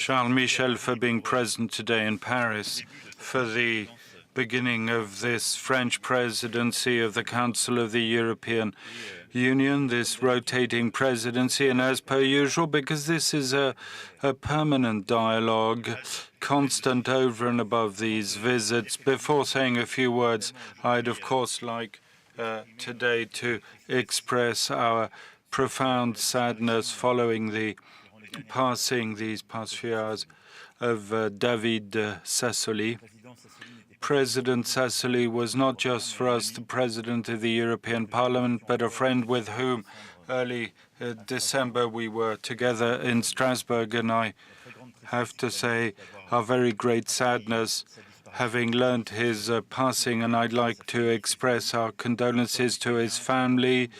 Charles Michel for being present today in Paris for the beginning of this French presidency of the Council of the European Union, this rotating presidency, and as per usual, because this is a permanent dialogue, constant over and above these visits. Before saying a few words, I'd of course like today to express our profound sadness following the passing these past few hours of David Sassoli. President Sassoli was not just for us the President of the European Parliament, but a friend with whom early December we were together in Strasbourg, and I have to say our very great sadness having learned his passing, and I'd like to express our condolences to his family,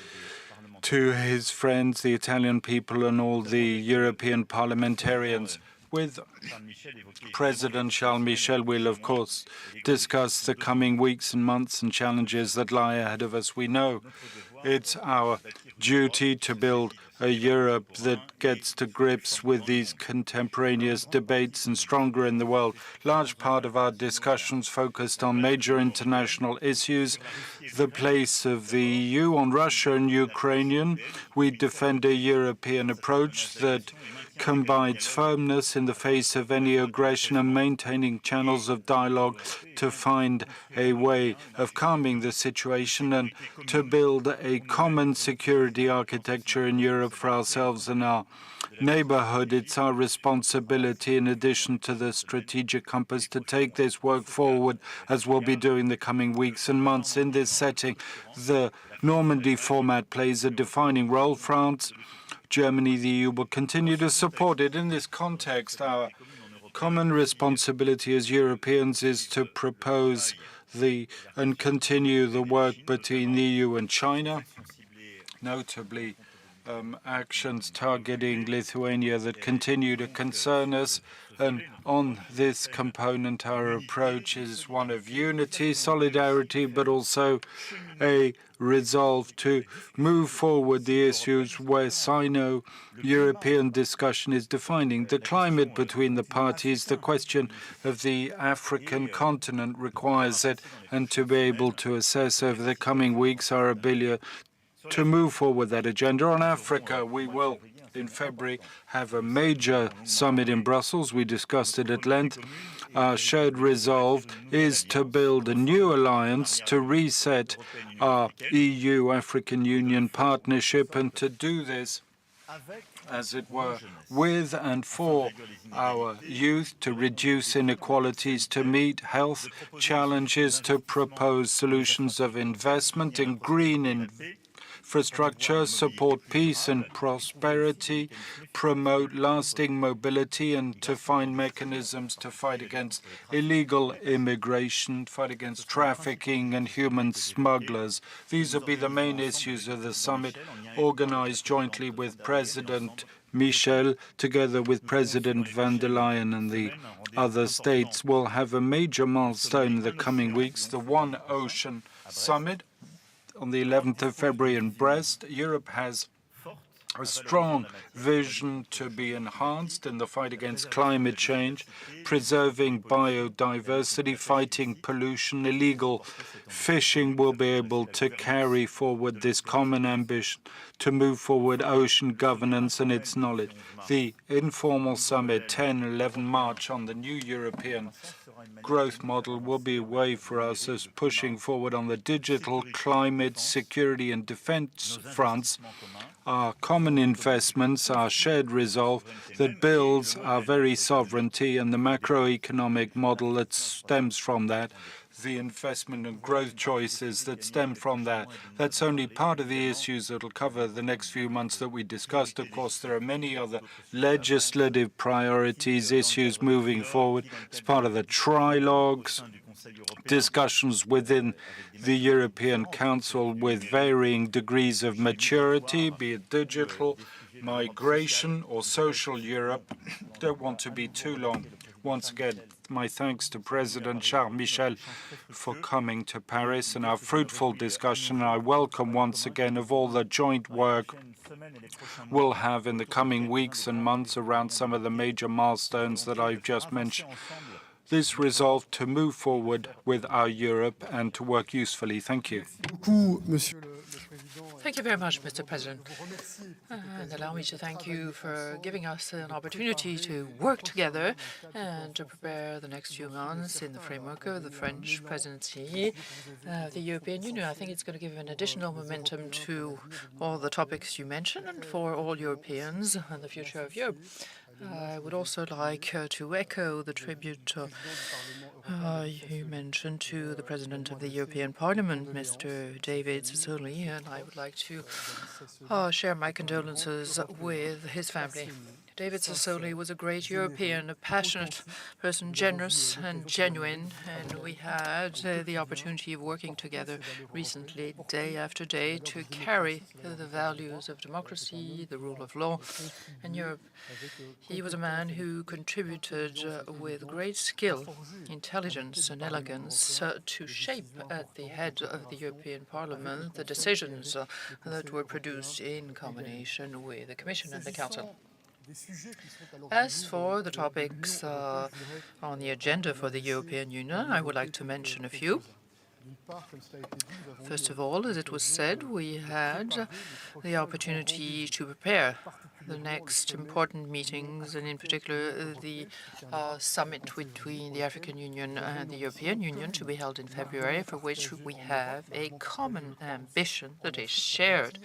to his friends, the Italian people, and all the European parliamentarians. With President Charles Michel, we'll of course discuss the coming weeks and months and challenges that lie ahead of us. We know it's our duty to build a Europe that gets to grips with these contemporaneous debates and stronger in the world. Large part of our discussions focused on major international issues, the place of the EU on Russia and Ukraine. We defend a European approach that combines firmness in the face of any aggression and maintaining channels of dialogue to find a way of calming the situation and to build a common security architecture in Europe for ourselves and our neighborhood. It's our responsibility, in addition to the strategic compass, to take this work forward, as we'll be doing the coming weeks and months. In this setting, the Normandy format plays a defining role. France, Germany, the EU will continue to support it. In this context, our common responsibility as Europeans is to propose and continue the work between the EU and China, notably actions targeting Lithuania that continue to concern us. And on this component, our approach is one of unity, solidarity, but also a resolve to move forward the issues where Sino-European discussion is defining. The climate between the parties, the question of the African continent requires it, and to be able to assess over the coming weeks our ability to move forward that agenda. On Africa, we will, in February, have a major summit in Brussels. We discussed it at length. Our shared resolve is to build a new alliance to reset our EU-African Union partnership, and to do this, as it were, with and for our youth, to reduce inequalities, to meet health challenges, to propose solutions of investment in green infrastructure, support peace and prosperity, promote lasting mobility, and to find mechanisms to fight against illegal immigration, fight against trafficking and human smugglers. These will be the main issues of the summit, organized jointly with President Michel, together with President van der Leyen and the other states. We'll have a major milestone in the coming weeks, the One Ocean Summit, on the 11th of February in Brest. Europe has a strong vision to be enhanced in the fight against climate change, preserving biodiversity, fighting pollution. Illegal fishing will be able to carry forward this common ambition to move forward ocean governance and its knowledge. The informal summit, 10 and 11 March, on the new European growth model will be a way for us as pushing forward on the digital, climate, security and defense fronts, our common investments, our shared resolve that builds our very sovereignty, and the macroeconomic model that stems from that, the investment and growth choices that stem from that. That's only part of the issues that will cover the next few months that we discussed. Of course, there are many other legislative priorities, issues moving forward as part of the trilogues, discussions within the European Council with varying degrees of maturity, be it digital, migration, or social Europe. Don't want to be too long. Once again, my thanks to President Charles Michel for coming to Paris and our fruitful discussion. I welcome once again of all the joint work will have in the coming weeks and months around some of the major milestones that I've just mentioned. This resolve to move forward with our Europe and to work usefully. Thank you. Thank you very much, Mr. President. And allow me to thank you for giving us an opportunity to work together and to prepare the next few months in the framework of the French presidency of the European Union. I think it's going to give an additional momentum to all the topics you mentioned and for all Europeans and the future of Europe. I would also like to echo the tribute you mentioned to the President of the European Parliament, Mr. David Sassoli, and I would like to share my condolences with his family. David Sassoli was a great European, a passionate person, generous and genuine, and we had the opportunity of working together recently, day after day, to carry the values of democracy, the rule of law, in Europe. He was a man who contributed with great skill, intelligence and elegance to shape at the head of the European Parliament the decisions that were produced in combination with the Commission and the Council. As for the topics on the agenda for the European Union, I would like to mention a few. First of all, as it was said, we had the opportunity to prepare the next important meetings, and in particular the summit between the African Union and the European Union to be held in February, for which we have a common ambition that is shared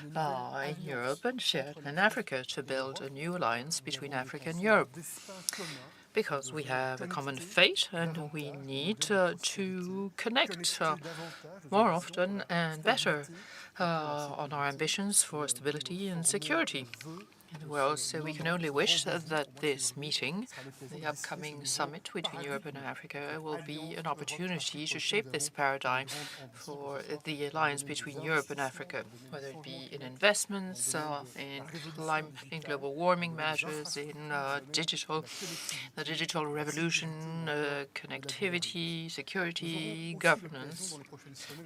in Europe and shared in Africa to build a new alliance between Africa and Europe. Because we have a common fate and we need to connect more often and better on our ambitions for stability and security in the world. So we can only wish that this meeting, the upcoming summit between Europe and Africa, will be an opportunity to shape this paradigm for the alliance between Europe and Africa, whether it be in investments, in global warming measures, in the digital revolution, connectivity, security, governance,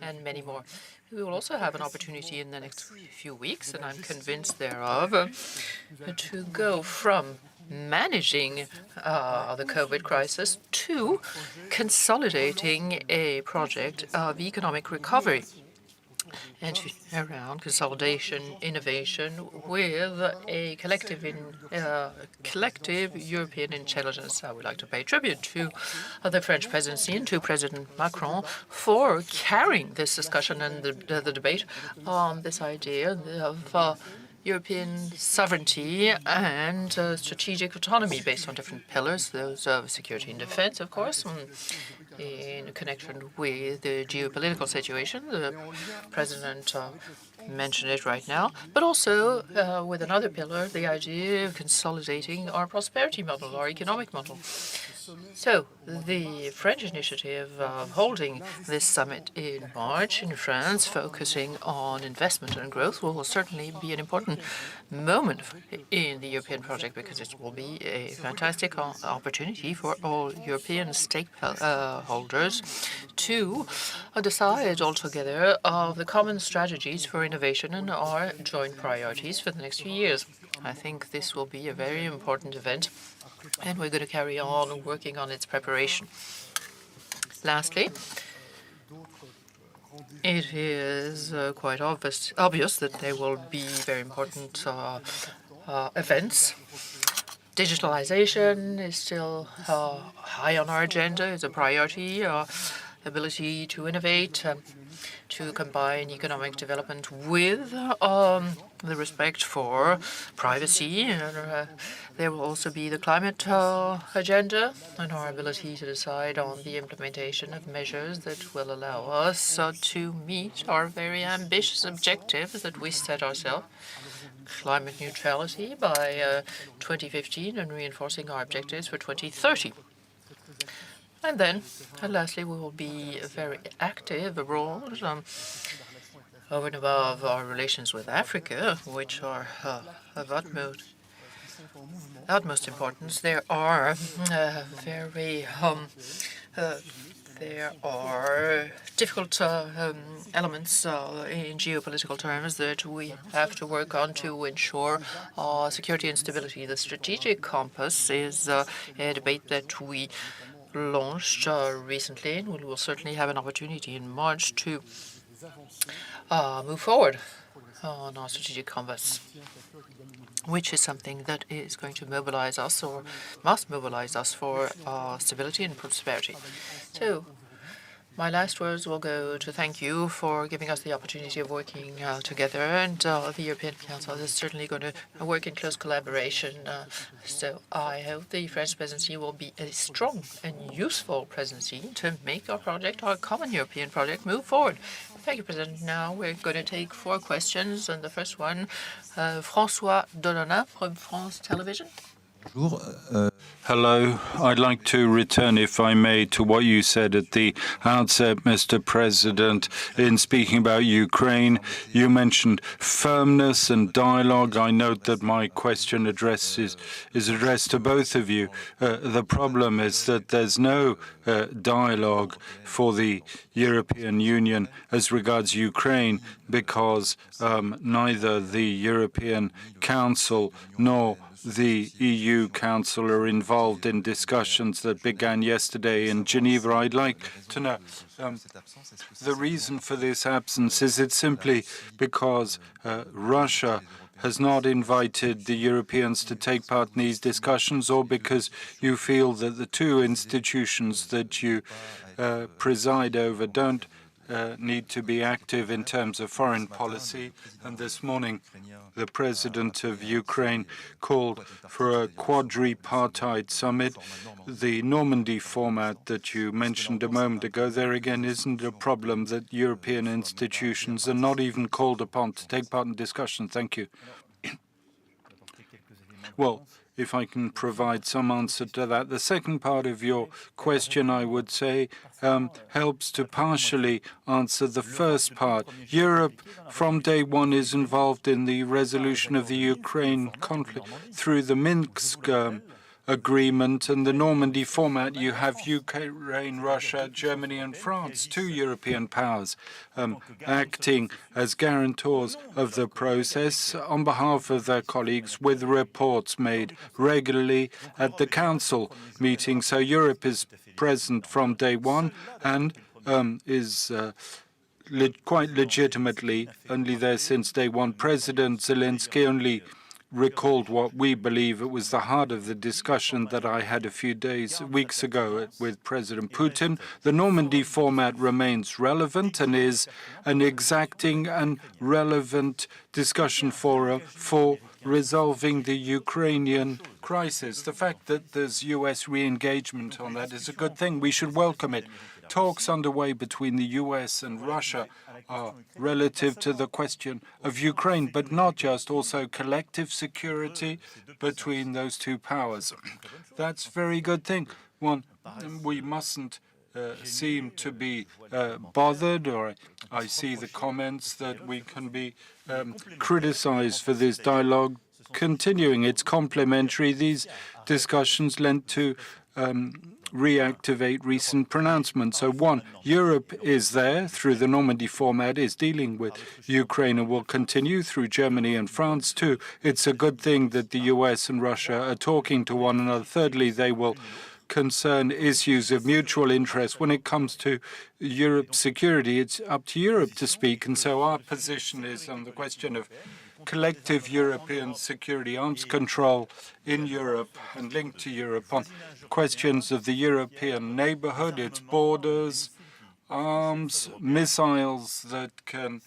and many more. We will also have an opportunity in the next few weeks, and I'm convinced thereof, to go from managing the COVID crisis to consolidating a project of economic recovery and around consolidation, innovation with a collective European intelligence. I would like to pay tribute to the French presidency and to President Macron for carrying this discussion and the debate on this idea of European sovereignty and strategic autonomy based on different pillars, those of security and defense, of course, in connection with the geopolitical situation. The President mentioned it right now, but also with another pillar, the idea of consolidating our prosperity model, our economic model. So the French initiative of holding this summit in March in France, focusing on investment and growth, will certainly be an important moment in the European project, because it will be a fantastic opportunity for all European stakeholders to decide altogether of the common strategies for innovation and our joint priorities for the next few years. I think this will be a very important event, and we're going to carry on working on its preparation. Lastly, it is quite obvious that there will be very important events. Digitalization is still high on our agenda, is a priority. Ability to innovate, to combine economic development with the respect for privacy. And there will also be the climate agenda and our ability to decide on the implementation of measures that will allow us to meet our very ambitious objectives that we set ourselves. Climate neutrality by 2015 and reinforcing our objectives for 2030. And then, lastly, we will be very active abroad over and above our relations with Africa, which are of utmost importance. There are very there are difficult elements in geopolitical terms that we have to work on to ensure security and stability. The strategic compass is a debate that we launched recently, and we will certainly have an opportunity in March to move forward on our strategic compass, which is something that is going to mobilize us or must mobilize us for stability and prosperity. So my last words will go to thank you for giving us the opportunity of working together, and the European Council is certainly going to work in close collaboration. So I hope the French presidency will be a strong and useful presidency to make our project, our common European project, move forward. Thank you, President. Now we're going to take 4 questions, and the first one, François Delaunay from France Television. Hello. I'd like to return, if I may, to what you said at the outset, Mr. President. In speaking about Ukraine, you mentioned firmness and dialogue. I note that my question is addressed to both of you. The problem is that there's no dialogue for the European Union as regards Ukraine because neither the European Council nor the EU Council are involved in discussions that began yesterday in Geneva. I'd like to know the reason for this absence. Is it simply because Russia has not invited the Europeans to take part in these discussions, or because you feel that the 2 institutions that you preside over don't need to be active in terms of foreign policy? And this morning, the president of Ukraine called for a quadripartite summit. The Normandy format that you mentioned a moment ago, there again isn't a problem that European institutions are not even called upon to take part in discussion. Thank you. Well, if I can provide some answer to that. The second part of your question, I would say, helps to partially answer the first part. Europe, from day one, is involved in the resolution of the Ukraine conflict through the Minsk agreement and the Normandy format. You have Ukraine, Russia, Germany, and France, 2 European powers, acting as guarantors of the process on behalf of their colleagues, with reports made regularly at the Council meeting. So Europe is present from day one and is quite legitimately only there since day one. President Zelensky only recalled what we believe it was the heart of the discussion that I had a few weeks ago with President Putin. The Normandy format remains relevant and is an exacting and relevant discussion forum for resolving the Ukrainian crisis. The fact that there's U.S. re-engagement on that is a good thing. We should welcome it. Talks underway between the U.S. and Russia are relative to the question of Ukraine, but not just, also collective security between those 2 powers. That's a very good thing. One, we mustn't seem to be bothered, or I see the comments that we can be criticized for this dialogue continuing. It's complementary. These discussions lent to reactivate recent pronouncements. So 1, Europe is there through the Normandy format, is dealing with Ukraine and will continue through Germany and France. 2, it's a good thing that the US and Russia are talking to one another. Thirdly, they will concern issues of mutual interest. When it comes to Europe's security, it's up to Europe to speak. And so our position is on the question of collective European security, arms control in Europe and linked to Europe on questions of the European neighborhood, its borders, arms, missiles that can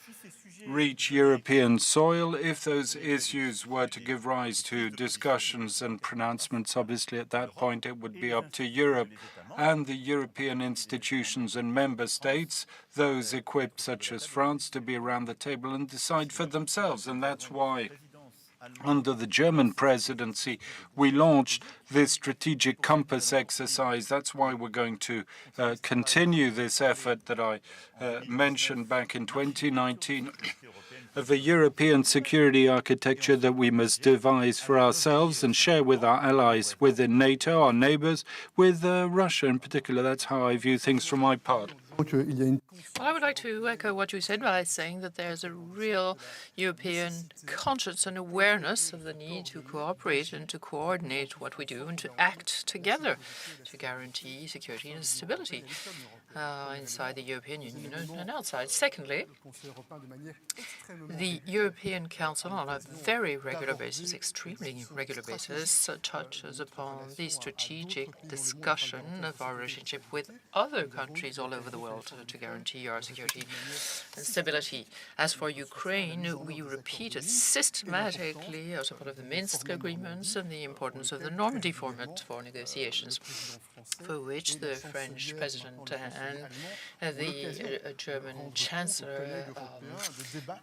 reach European soil. If those issues were to give rise to discussions and pronouncements, obviously at that point it would be up to Europe and the European institutions and member states, those equipped such as France, to be around the table and decide for themselves. And that's why under the German presidency, we launched this strategic compass exercise. That's why we're going to continue this effort that I mentioned back in 2019. of a European security architecture that we must devise for ourselves and share with our allies within NATO, our neighbors, with Russia in particular. That's how I view things from my part. Well, I would like to echo what you said by saying that there's a real European conscience and awareness of the need to cooperate and to coordinate what we do and to act together to guarantee security and stability inside the European Union and outside. Secondly, the European Council, on a very regular basis, extremely regular basis, touches upon the strategic discussion of our relationship with other countries all over the world to guarantee our security and stability. As for Ukraine, we repeated systematically as a part of the Minsk agreements and the importance of the Normandy format for negotiations, for which the French president and the German chancellor,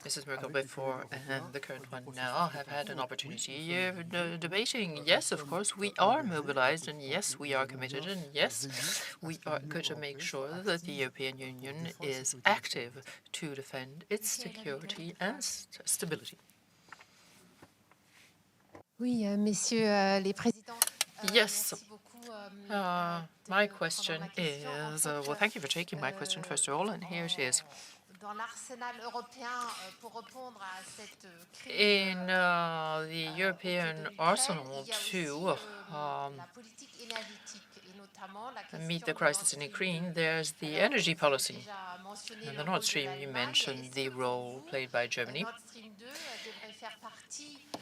Mrs. Merkel before and the current one now, have had an opportunity of debating. Yes, of course, we are mobilized, and yes, we are committed, and yes, we are going to make sure that the European Union is active to defend its security and stability. Oui, messieurs les présidents. Yes. My question is, well, thank you for taking my question, first of all, and here it is. In the European arsenal to meet the crisis in Ukraine, there's the energy policy. And the Nord Stream, you mentioned the role played by Germany.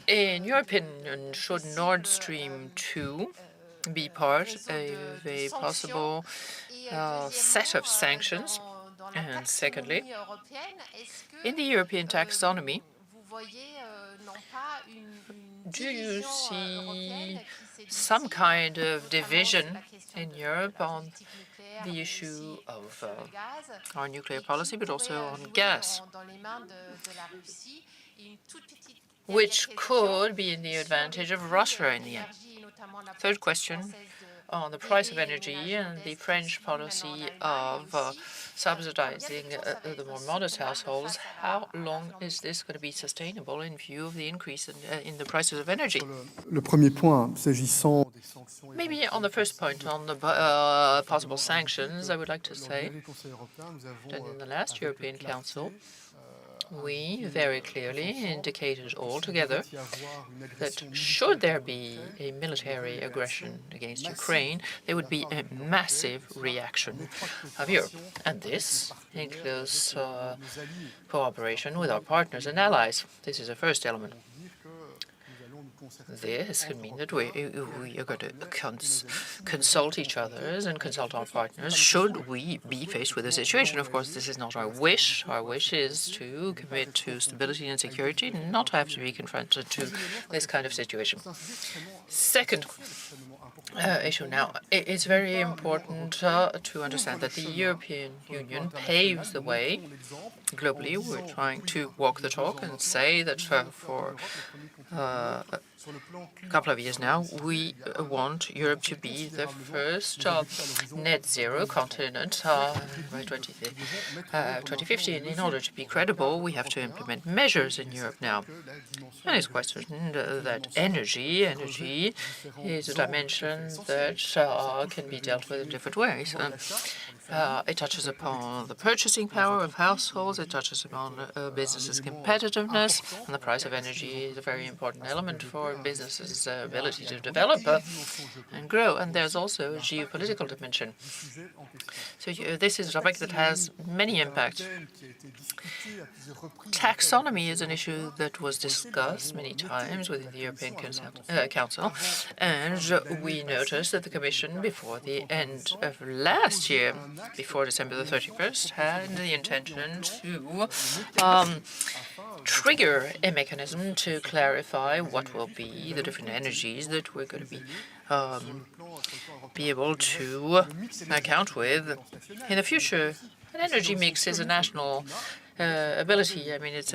In your opinion, should Nord Stream 2 be part of a possible set of sanctions? And secondly, in the European taxonomy, do you see some kind of division in Europe on the issue of our nuclear policy, but also on gas, which could be in the advantage of Russia in the end? Third question, on the price of energy and the French policy of subsidizing the more modest households. How long is this going to be sustainable in view of the increase in the prices of energy? Maybe on the first point, on the possible sanctions, I would like to say that in the last European Council, we very clearly indicated altogether that should there be a military aggression against Ukraine, there would be a massive reaction of Europe. And this includes cooperation with our partners and allies. This is the first element. This could mean that we are going to consult each other and consult our partners should we be faced with a situation. Of course, this is not our wish. Our wish is to commit to stability and security, not to have to be confronted to this kind of situation. Second issue now, it's very important to understand that the European Union paves the way globally. We're trying to walk the talk and say that for a couple of years now, we want Europe to be the first net zero continent by 2050. And in order to be credible, we have to implement measures in Europe now. And it's quite certain that energy is a dimension that can be dealt with in different ways. It touches upon the purchasing power of households, it touches upon businesses' competitiveness, and the price of energy is a very important element for businesses' ability to develop and grow. And there's also a geopolitical dimension. So this is a topic that has many impacts. Taxonomy is an issue that was discussed many times within the European Council, and we noticed that the Commission, before the end of last year, before December the 31st, had the intention to trigger a mechanism to clarify what will be the different energies that we're going to be able to account with in the future. An energy mix is a national ability. I mean, it's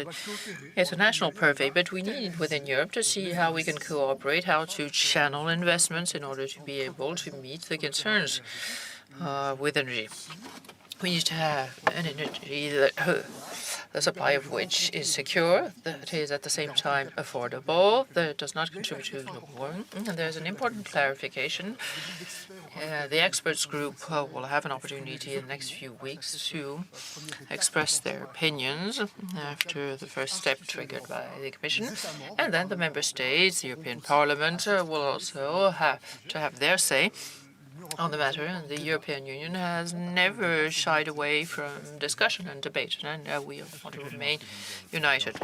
a national purvey, but we need within Europe to see how we can cooperate, how to channel investments in order to be able to meet the concerns with energy. We need to have an energy that the supply of which is secure, that is at the same time affordable, that does not contribute to global warming. And there's an important clarification. The experts group will have an opportunity in the next few weeks to express their opinions after the first step triggered by the Commission. And then the Member States, the European Parliament, will also have to have their say on the matter, and the European Union has never shied away from discussion and debate, and we want to remain united.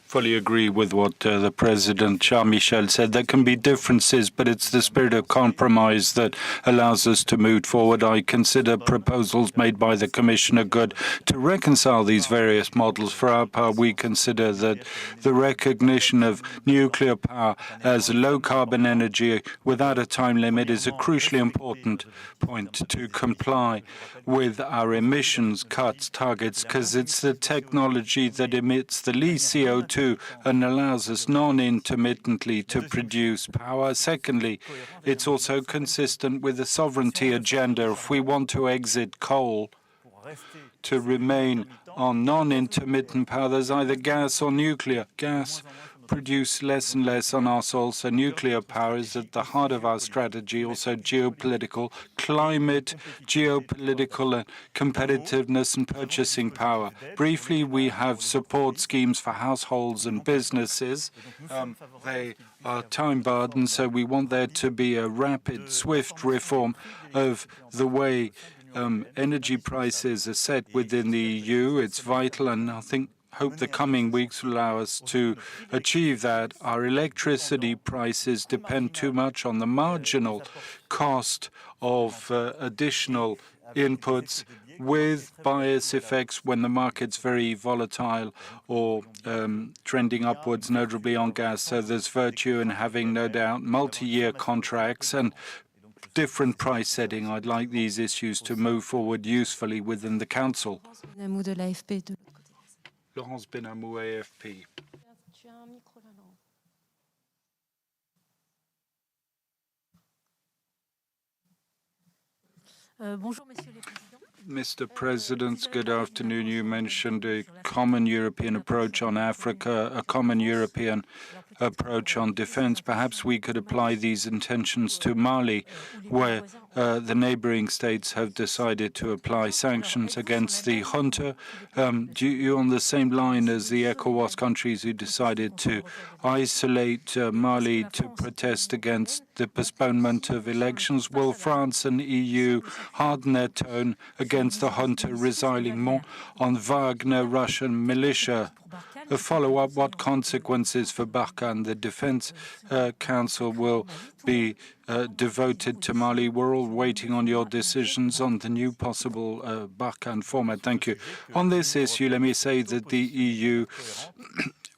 Fully agree with what the President, Michel, said. There can be differences, but it's the spirit of compromise that allows us to move forward. I consider proposals made by the Commissioner good to reconcile these various models. For our part, we consider that the recognition of nuclear power as low-carbon energy without a time limit is a crucially important point to comply with our emissions cuts targets, because it's the technology that emits the least CO2 and allows us non-intermittently to produce power. Secondly, it's also consistent with the sovereignty agenda. If we want to exit coal, to remain on non-intermittent power, there's either gas or nuclear. Gas produce less and less on our soil, so nuclear power is at the heart of our strategy, also geopolitical, climate, geopolitical, and competitiveness and purchasing power. Briefly, we have support schemes for households and businesses. They are time-barred, and so we want there to be a rapid, swift reform of the way energy prices are set within the EU. It's vital, and I hope the coming weeks will allow us to achieve that. Our electricity prices depend too much on the marginal cost of additional inputs, with bias effects when the market's very volatile or trending upwards, notably on gas. So there's virtue in having, no doubt, multi-year contracts and different price setting. I'd like these issues to move forward usefully within the Council. Laurence Benamou, AFP. Mr. President, good afternoon. You mentioned a common European approach on Africa, a common European approach on defense. Perhaps we could apply these intentions to Mali, where the neighboring states have decided to apply sanctions against the junta. You're on the same line as the ECOWAS countries who decided to isolate Mali to protest against the postponement of elections. Will France and EU harden their tone against the junta, relying more on Wagner, Russian militia? A follow-up, what consequences for Barkhane? The Defense Council will be devoted to Mali. We're all waiting on your decisions on the new possible Barkhane format. Thank you. On this issue, let me say that the EU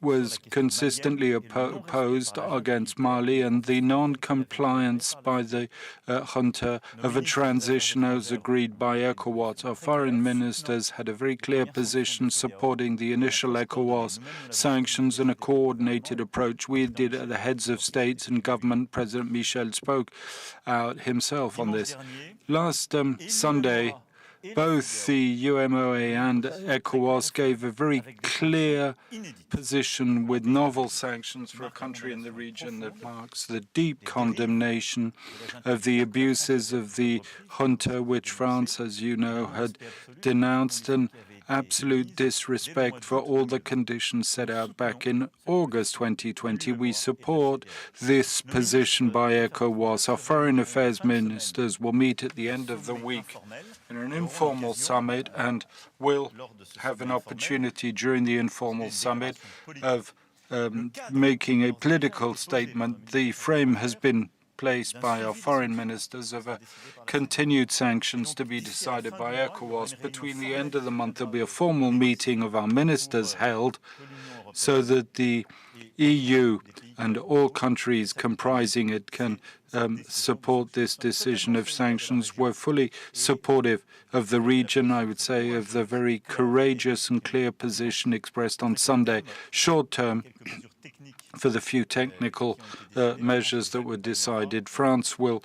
was consistently opposed against Mali, and the non-compliance by the junta of a transition as agreed by ECOWAS. Our foreign ministers had a very clear position supporting the initial ECOWAS sanctions and a coordinated approach. We did the heads of states and government. President Michel spoke out himself on this. Last Sunday, both the UMOA and ECOWAS gave a very clear position with novel sanctions for a country in the region that marks the deep condemnation of the abuses of the junta, which France, as you know, had denounced, and absolute disrespect for all the conditions set out back in August 2020. We support this position by ECOWAS. Our foreign affairs ministers will meet at the end of the week in an informal summit, and will have an opportunity during the informal summit of making a political statement. The frame has been placed by our foreign ministers of continued sanctions to be decided by ECOWAS. Between the end of the month, there'll be a formal meeting of our ministers held so that the EU and all countries comprising it can support this decision of sanctions. We're fully supportive of the region, I would say, of the very courageous and clear position expressed on Sunday. Short term, for the few technical measures that were decided, France will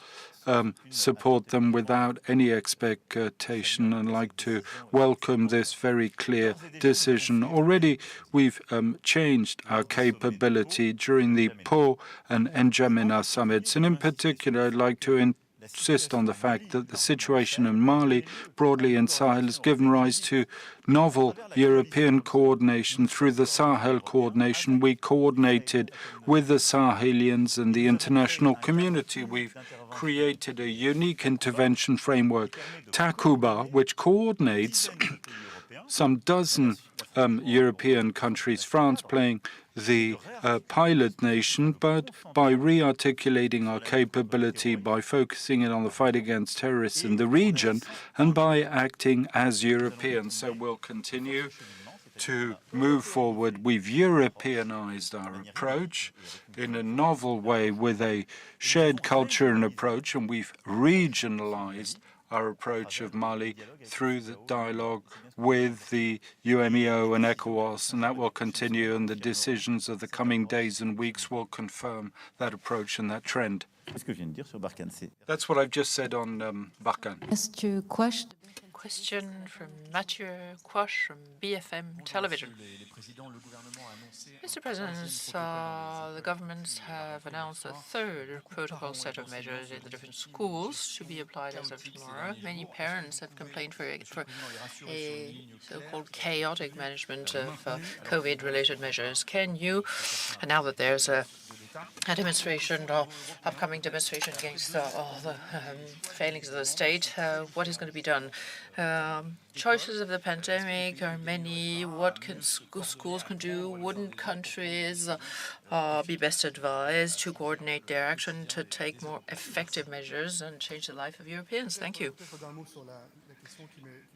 support them without any expectation and like to welcome this very clear decision. Already we've changed our capability during the Po and N'Djamena summits, and in particular I'd like to insist on the fact that the situation in Mali, broadly in Sahel, has given rise to novel European coordination. Through the Sahel coordination, we coordinated with the Sahelians and the international community. We've created a unique intervention framework, Takuba, which coordinates some dozen European countries, France playing the pilot nation, but by re-articulating our capability, by focusing it on the fight against terrorists in the region, and by acting as Europeans. So we'll continue to move forward. We've Europeanized our approach in a novel way with a shared culture and approach, and we've regionalized our approach of Mali through the dialogue with the UMEO and ECOWAS, and that will continue, and the decisions of the coming days and weeks will confirm that approach and that trend. That's what I've just said on Barkhane. Question from Mathieu Quash from BFM Television. Mr. President, the governments have announced a third protocol set of measures in the different schools to be applied as of tomorrow. Many parents have complained for a so-called chaotic management of COVID-related measures. Can you, and now that there's a demonstration, or upcoming demonstration against all the failings of the state, what is going to be done? Choices of the pandemic are many. What can schools can do? Wouldn't countries be best advised to coordinate their action to take more effective measures and change the life of Europeans? Thank you.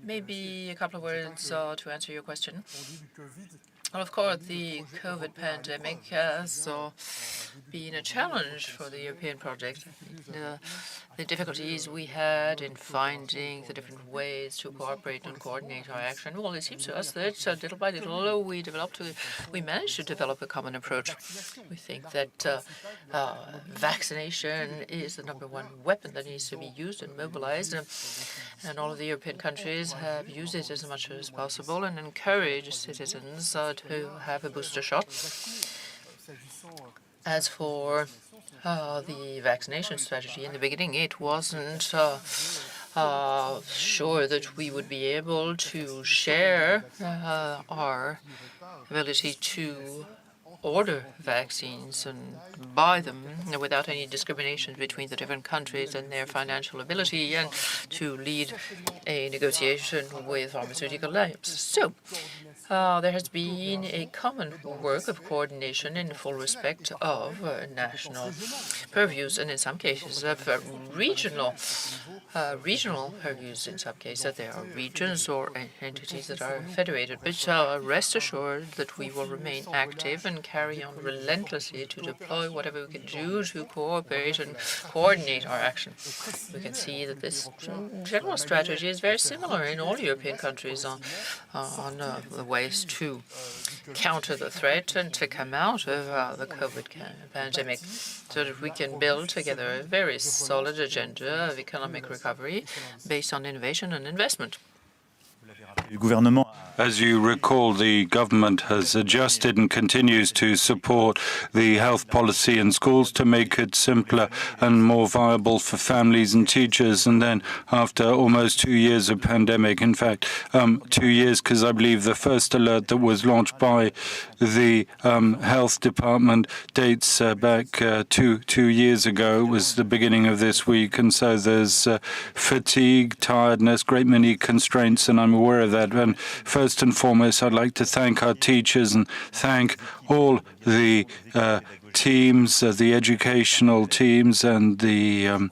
Maybe a couple of words to answer your question. Well, of course, the COVID pandemic has been a challenge for the European project. The difficulties we had in finding the different ways to cooperate and coordinate our action. Well, it seems to us that little by little we managed to develop a common approach. We think that vaccination is the #1 weapon that needs to be used and mobilized, and all of the European countries have used it as much as possible and encourage citizens to have a booster shot. As for the vaccination strategy, in the beginning, it wasn't sure that we would be able to share our ability to order vaccines and buy them without any discrimination between the different countries and their financial ability, and to lead a negotiation with pharmaceutical labs. So there has been a common work of coordination in full respect of national purviews, and in some cases of regional purviews. In some cases, there are regions or entities that are federated. But rest assured that we will remain active and carry on relentlessly to deploy whatever we can do to cooperate and coordinate our action. We can see that this general strategy is very similar in all European countries on the ways to counter the threat and to come out of the COVID pandemic, so that we can build together a very solid agenda of economic recovery based on innovation and investment. As you recall, the government has adjusted and continues to support the health policy in schools to make it simpler and more viable for families and teachers. And then after almost 2 years of pandemic, in fact, 2 years, because I believe the first alert that was launched by the health department dates back two years ago. It was the beginning of this week. And so there's fatigue, tiredness, great many constraints, and I'm aware of that. And first and foremost, I'd like to thank our teachers and thank all the teams, the educational teams and the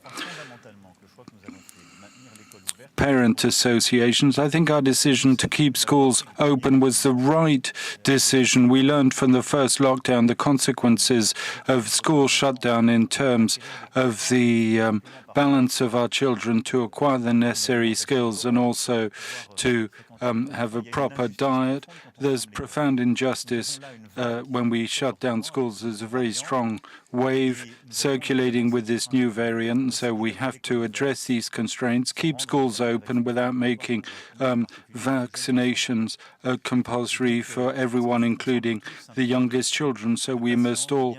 parent associations. I think our decision to keep schools open was the right decision. We learned from the first lockdown the consequences of school shutdown in terms of the balance of our children to acquire the necessary skills and also to have a proper diet. there's profound injustice when we shut down schools. There's a very strong wave circulating with this new variant, and so we have to address these constraints, keep schools open without making vaccinations compulsory for everyone, including the youngest children. So we must all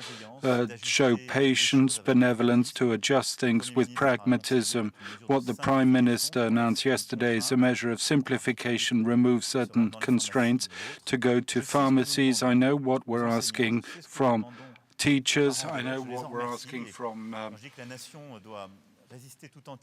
show patience, benevolence to adjust things with pragmatism. What the Prime Minister announced yesterday is a measure of simplification, remove certain constraints to go to pharmacies. I know what we're asking from teachers. I know what we're asking from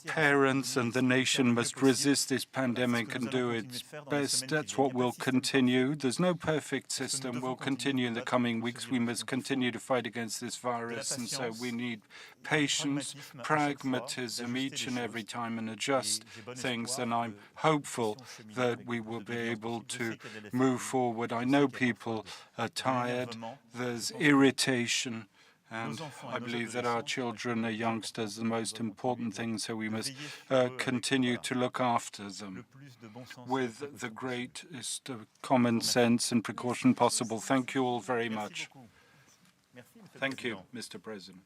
parents, and the nation must resist this pandemic and do its best. That's what will continue. There's no perfect system. We'll continue in the coming weeks. We must continue to fight against this virus, and so we need patience, pragmatism each and every time, and adjust things. And I'm hopeful that we will be able to move forward. I know people are tired. There's irritation. And I believe that our children are youngsters, the most important thing, so we must continue to look after them with the greatest common sense and precaution possible. Thank you all very much. Thank you, Mr. President.